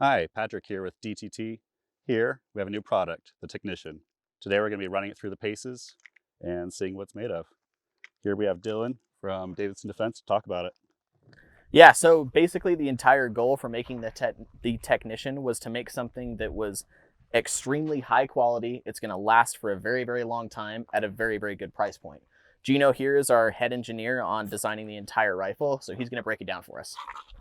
Hi, Patrick here with DTT. Here we have a new product, the Technician. Today we're going to be running it through the paces and seeing what it's made of. Here we have Dylan from Davidson Defense to talk about it. Yeah, so basically the entire goal for making the Technician was to make something that was extremely high quality. It's going to last for a very, very long time at a very, very good price point. Gino here is our head engineer on designing the entire rifle, so he's going to break it down for us.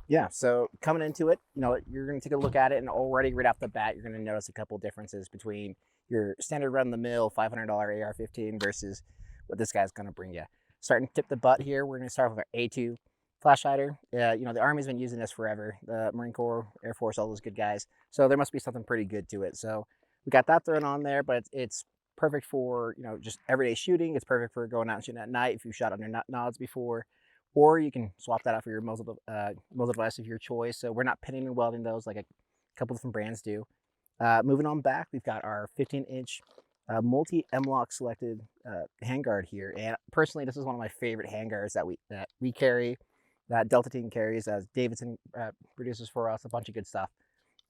Yeah, so coming into it, you're going to take a look at it, and already right off the bat, you're going to notice a couple differences between your standard run-of-the-mill $500 AR-15 versus what this guy's going to bring you. Starting to tip the butt here, we're going to start with our A2 flash hider. The Army's been using this forever. The Marine Corps, Air Force, all those good guys. So there must be something pretty good to it. So we got that thrown on there, but it's perfect for just everyday shooting. It's perfect for going out and shooting at night if you've shot under nods before. Or you can swap that out for your muzzle device of your choice. So we're not pinning and welding those like a couple different brands do. Moving on back, we've got our 15-inch multi-M-lock selected handguard here. And personally, this is one of my favorite handguards that we carry, that Delta Team carries, as Davidson produces for us, a bunch of good stuff.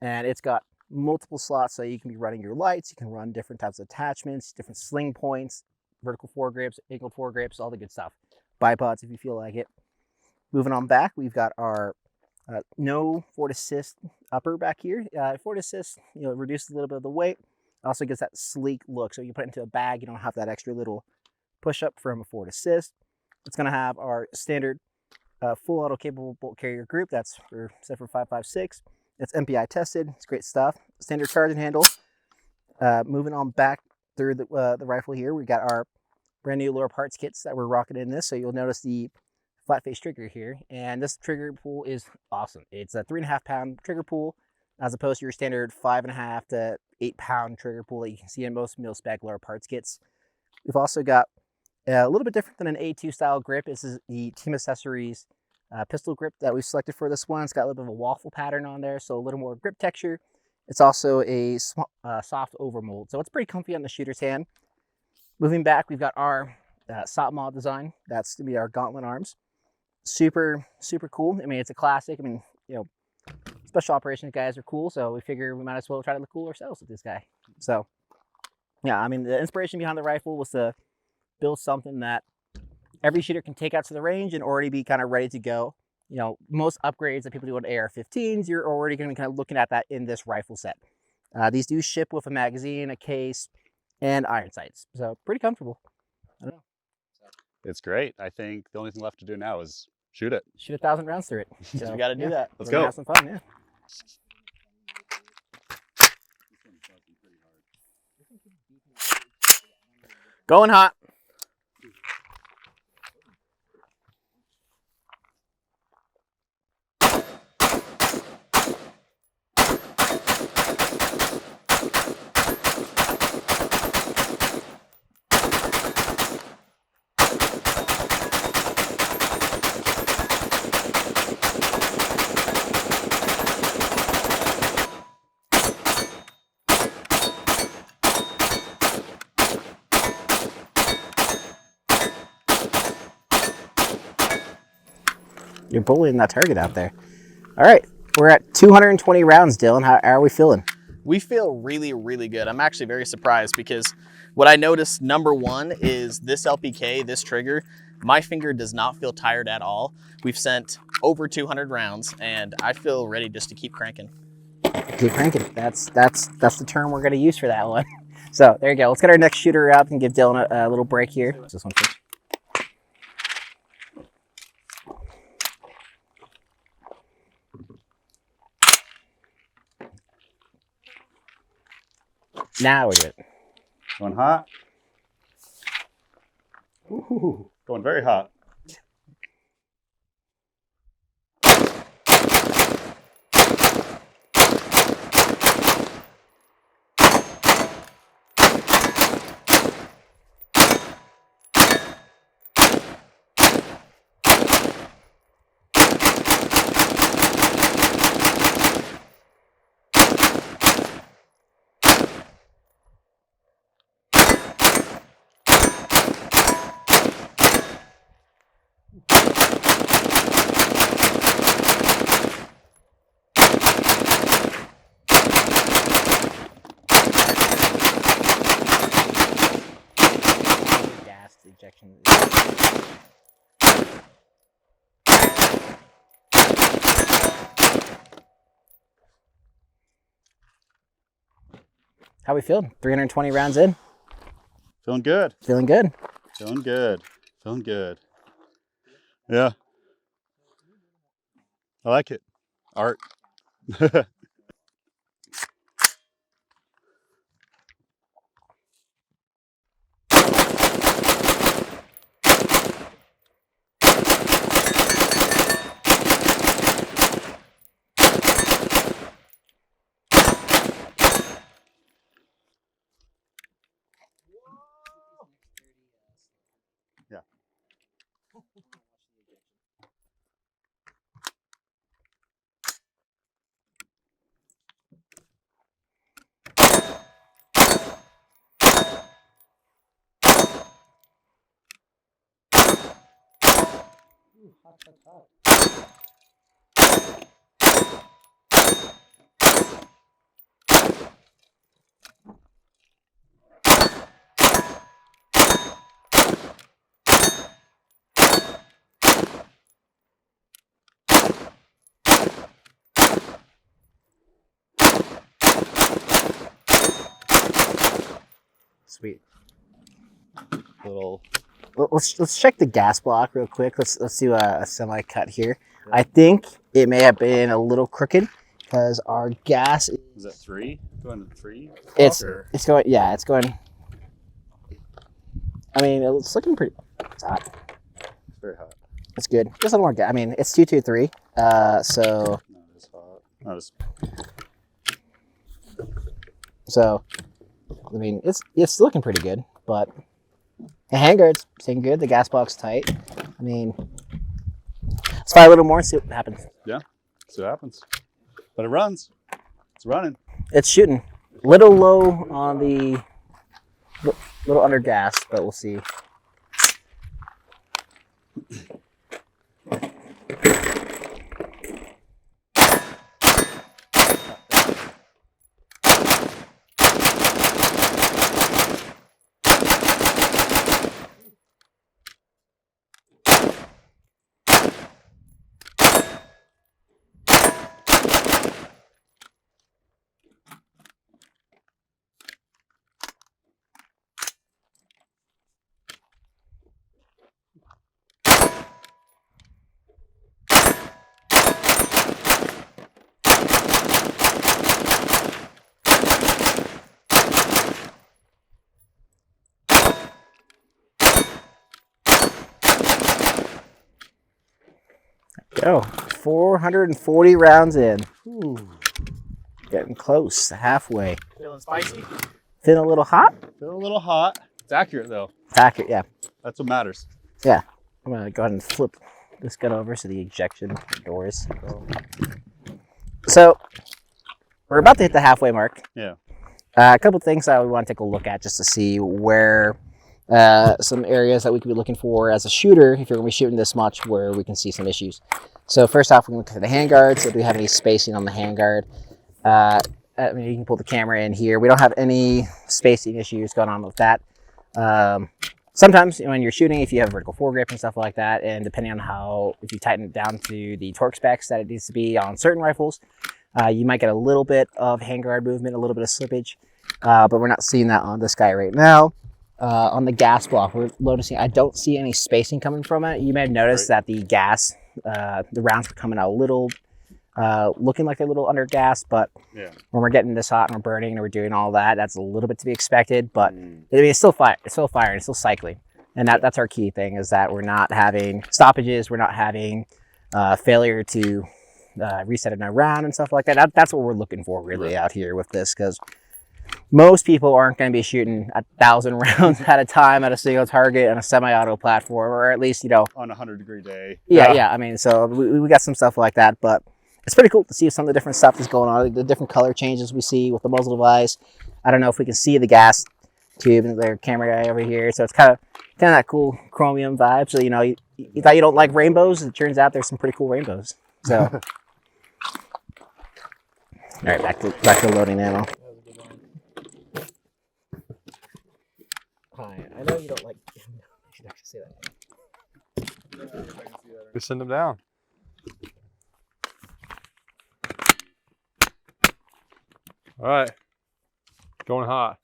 And it's got multiple slots, so you can be running your lights, you can run different types of attachments, different sling points, vertical foregrips, angled foregrips, all the good stuff. Bipods if you feel like it. Moving on back, we've got our no forward assist upper back here. Forward assist, reduces a little bit of the weight. Also gives that sleek look. So you put it into a bag, you don't have that extra little push up from a forward assist. It's going to have our standard full auto capable bolt carrier group. That's set for 5.56. It's MPI tested. It's great stuff. Standard charging handle. Moving on back through the rifle here, we got our brand new lower parts kits that we're rocking in this. So you'll notice the flat face trigger here, and this trigger pull is awesome. It's a 3.5 pound trigger pull as opposed to your standard 5.5 to 8 pound trigger pull that you can see in most mil spec lower parts kits. We've also got a little bit different than an A2 style grip. This is the Team Accessories pistol grip that we've selected for this one. It's got a little bit of a waffle pattern on there, so a little more grip texture. It's also a soft overmold, so it's pretty comfy on the shooter's hand. Moving back, we've got our SOT mod design. That's going to be our gauntlet arms. Super, super cool. I mean, it's a classic. I mean, special operations guys are cool, so we figure we might as well try to look cool ourselves with this guy. So, yeah, I mean, the inspiration behind the rifle was to build something that every shooter can take out to the range and already be kind of ready to go. Most upgrades that people do on AR-15s, you're already going to be kind of looking at that in this rifle set. These do ship with a magazine, a case, and iron sights. So pretty comfortable. I don't know. It's great. I think the only thing left to do now is shoot it. Shoot 1,000 rounds through it. So we got to do that. Let's go. Have some fun, yeah. Going hot. You're bullying that target out there. All right, we're at 220 rounds, Dylan. How are we feeling? We feel really, really good. I'm actually very surprised because what I noticed, number one, is this LPK, this trigger, my finger does not feel tired at all. We've sent over 200 rounds, and I feel ready just to keep cranking. Keep cranking. That's the term we're going to use for that one. So there you go. Let's get our next shooter up and give Dylan a little break here. This one first. Now we're good. Going hot. Ooh, going very hot. How we feeling? 320 rounds in. Feeling good. Feeling good. Feeling good. Feeling good. Yeah. I like it. Art. Yeah. Sweet. Little. Let's check the gas block real quick. Let's do a semi cut here. Yeah. I think it may have been a little crooked because our gas is that 3? Going to 3? It's going. Yeah, it's going. I mean, it's looking pretty. It's hot. It's very hot. It's good. Just a little more gas. I mean, it's 223. So. Not as hot. Not as. So, I mean, it's looking pretty good, but the handguard's staying good. The gas block's tight. I mean, let's fire a little more and see what happens. Yeah, see what happens. But it runs. It's running. It's shooting. Little low on the, little under gas, but we'll see. Go. 440 rounds in. Ooh. Getting close, halfway. Feeling spicy? Feeling a little hot? Feeling a little hot. It's accurate though. It's accurate, yeah. That's what matters. Yeah. I'm gonna go ahead and flip this gun over so the ejection doors. So we're about to hit the halfway mark. Yeah. A couple things that we want to take a look at just to see where some areas that we could be looking for as a shooter if you're going to be shooting this much where we can see some issues. So first off, we can look at the handguard. So do we have any spacing on the handguard? I mean, you can pull the camera in here. We don't have any spacing issues going on with that. Sometimes when you're shooting, if you have vertical foregrip and stuff like that, and depending on if you tighten it down to the torque specs that it needs to be on certain rifles, you might get a little bit of handguard movement, a little bit of slippage, but we're not seeing that on this guy right now. On the gas block, we're noticing I don't see any spacing coming from it. You may have noticed that the gas, the rounds were coming out a little, looking like a little under gas, but yeah, when we're getting this hot and we're burning and we're doing all that, that's a little bit to be expected, but I mean, it's still firing, it's still cycling. And that's our key thing, is that we're not having stoppages, we're not having failure to reset a round and stuff like that. That's what we're looking for really out here with this, because most people aren't going to be shooting 1,000 rounds at a time at a single target on a semi-auto platform, or at least, you know, on a 100-degree day. Yeah. I mean, so we got some stuff like that, but it's pretty cool to see some of the different stuff that's going on, the different color changes we see with the muzzle device. I don't know if we can see the gas tube and their camera guy over here, so it's kind of that cool chromium vibe. So, you know, you thought you don't like rainbows, it turns out there's some pretty cool rainbows. So, all right, back to loading ammo. Hi, I know you don't like. I should actually say that. We send them down. All right. Going hot.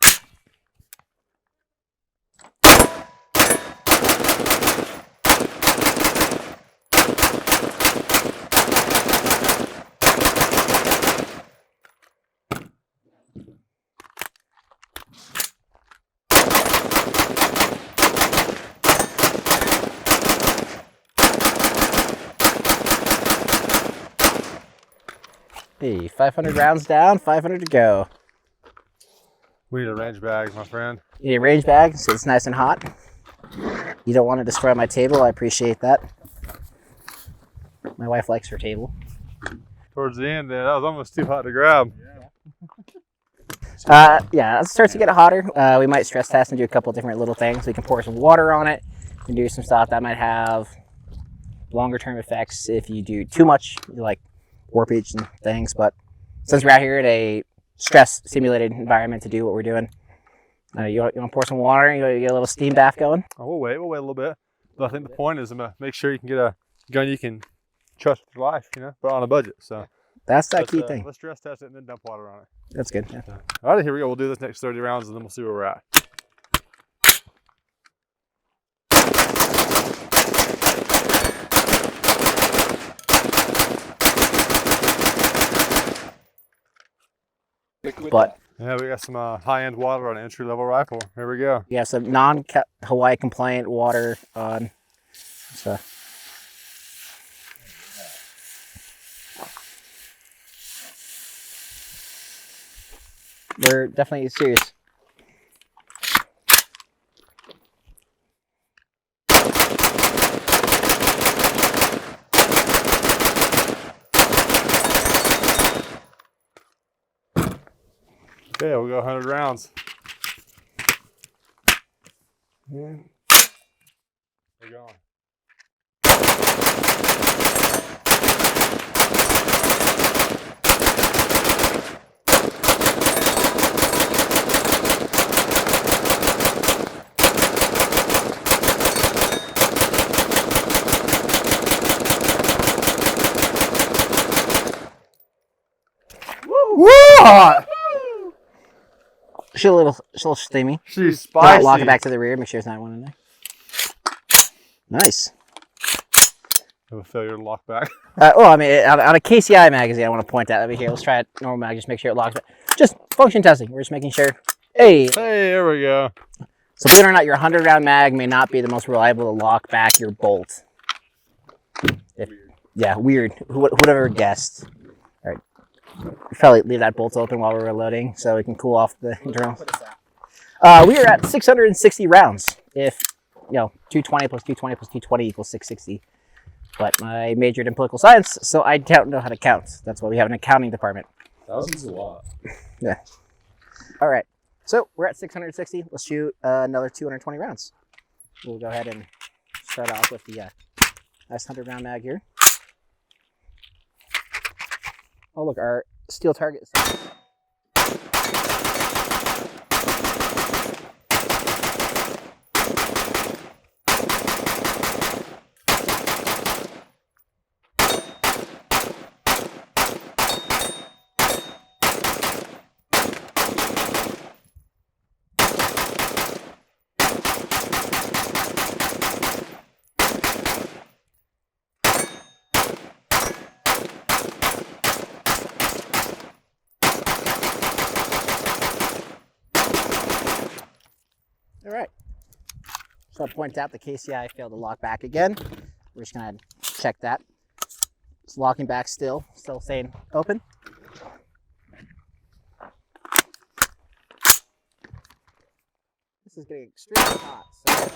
Hey, 500 rounds down, 500 to go. We need a range bag, my friend. You need a range bag so it's nice and hot. You don't want to destroy my table. I appreciate that. My wife likes her table. Towards the end there, that was almost too hot to grab. Yeah, it starts to get hotter. We might stress test and do a couple different little things. We can pour some water on it and do some stuff that might have longer term effects if you do too much, like warpage and things. But since we're out here at a stress simulated environment to do what we're doing, you want to pour some water and you get a little steam bath going? Oh, we'll wait a little bit. But I think the point is to make sure you can get a gun you can trust with your life, you know, but on a budget. So That's that key thing. Let's stress test it and then dump water on it. That's good. Yeah. All right, here we go. We'll do this next 30 rounds and then we'll see where we're at. But Yeah, we got some high-end water on an entry-level rifle. Here we go. we have some non-Hawaii compliant water on. So. We're definitely serious. Okay, we'll go 100 rounds. Yeah. We're going. What? She's a little steamy. She's spicy. Lock it back to the rear. Make sure there's not one in there. Nice. Have a failure to lock back. Well, I mean, on a KCI magazine, I want to point out over here. Let's try it normal mag. Just make sure it locks. Just function testing. We're just making sure. Hey. Hey, there we go. So believe it or not, your 100-round mag may not be the most reliable to lock back your bolt. Yeah, weird. Who would have ever guessed? All right. We probably leave that bolt open while we're reloading so we can cool off the internal. We are at 660 rounds. If, 220 plus 220 plus 220 equals 660. But I majored in political science, so I don't know how to count. That's why we have an accounting department. Thousands a lot. Yeah. All right. So we're at 660. Let's shoot another 220 rounds. We'll go ahead and start off with the nice 100-round mag here. Oh, look, our steel target. All right. So I'll point out the KCI failed to lock back again. We're just gonna check that. It's locking back still staying open. This is getting extremely hot. So.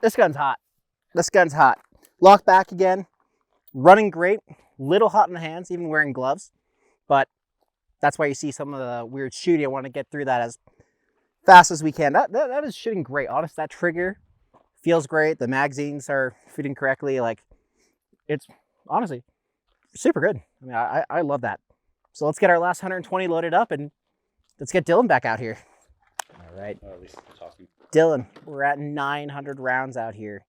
This gun's hot. This gun's hot. Lockback again, running great. Little hot in the hands, even wearing gloves. But that's why you see some of the weird shooting. I want to get through that as fast as we can. That is shooting great. Honest, that trigger feels great. The magazines are fitting correctly. Like, it's honestly super good. I mean, I love that. So let's get our last 120 loaded up and let's get Dylan back out here. All right. Oh, at least we're talking. Dylan, we're at 900 rounds out here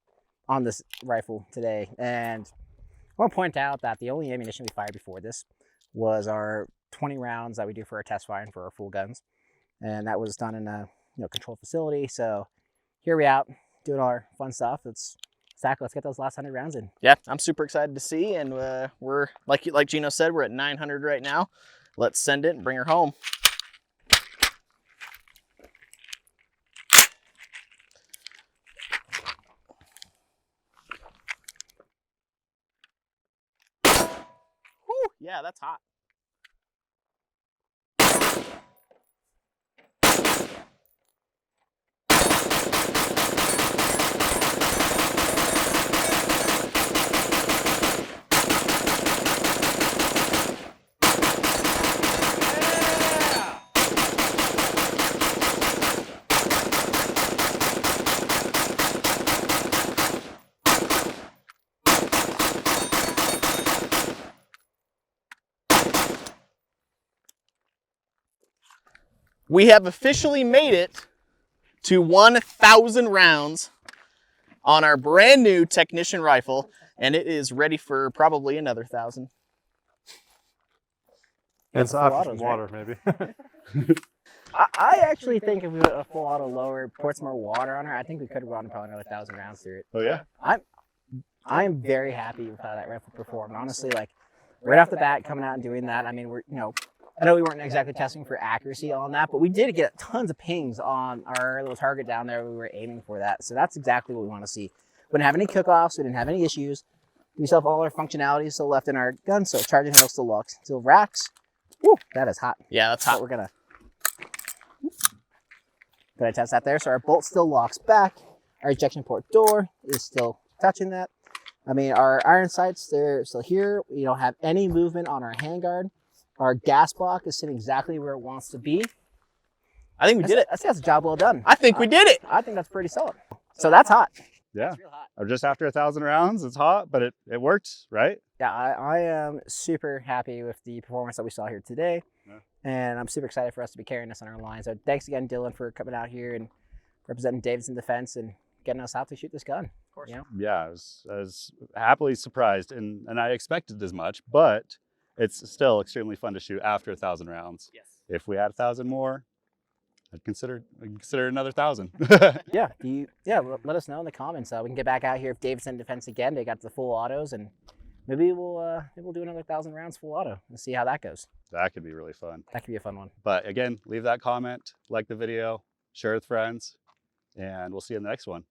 on this rifle today. And I want to point out that the only ammunition we fired before this was our 20 rounds that we do for our test firing for our full guns. And that was done in a controlled facility. So here we out doing all our fun stuff. Zach, let's get those last 100 rounds in. Yeah, I'm super excited to see, and we're like Gino said, we're at 900 right now. Let's send it and bring her home. Whew, yeah, that's hot. We have officially made it to 1,000 rounds on our brand new Technician rifle, and it is ready for probably another 1,000. And Full some autos, water, maybe. I actually think if we went a full auto lower, poured some more water on her, I think we could have gotten probably another 1,000 rounds through it. Oh yeah. I'm very happy with how that rifle performed. Honestly, like right off the bat, coming out and doing that. I mean, I know we weren't exactly testing for accuracy on that, but we did get tons of pings on our little target down there. We were aiming for that. So that's exactly what we want to see. We didn't have any cook-offs. We didn't have any issues. We still have all our functionality still left in our gun. So charging handle still locks. Still racks. Woo, that is hot. Yeah, that's So hot. we're gonna test that there. So our bolt still locks back. Our ejection port door is still touching that. I mean, our iron sights, they're still here. We don't have any movement on our handguard. Our gas block is sitting exactly where it wants to be. I think we did it. That's a job well done. I think we did it. I think that's pretty solid. So that's hot. Yeah. That's real hot. Or just after 1,000 rounds, it's hot, but it worked, right? Yeah, I am super happy with the performance that we saw here today. Yeah. And I'm super excited for us to be carrying this on our line. So thanks again, Dylan, for coming out here and representing Davidson Defense and getting us out to shoot this gun. Of course. Yeah, I was happily surprised, and I expected as much, but it's still extremely fun to shoot after 1,000 rounds. Yes. If we had 1,000 more, I'd consider another 1,000. Yeah, let us know in the comments. We can get back out here if Davidson Defense again. They got the full autos, and maybe we'll do another 1,000 rounds full auto and see how that goes. That could be really fun. That could be a fun one. But again, leave that comment, like the video, share with friends, and we'll see you in the next one.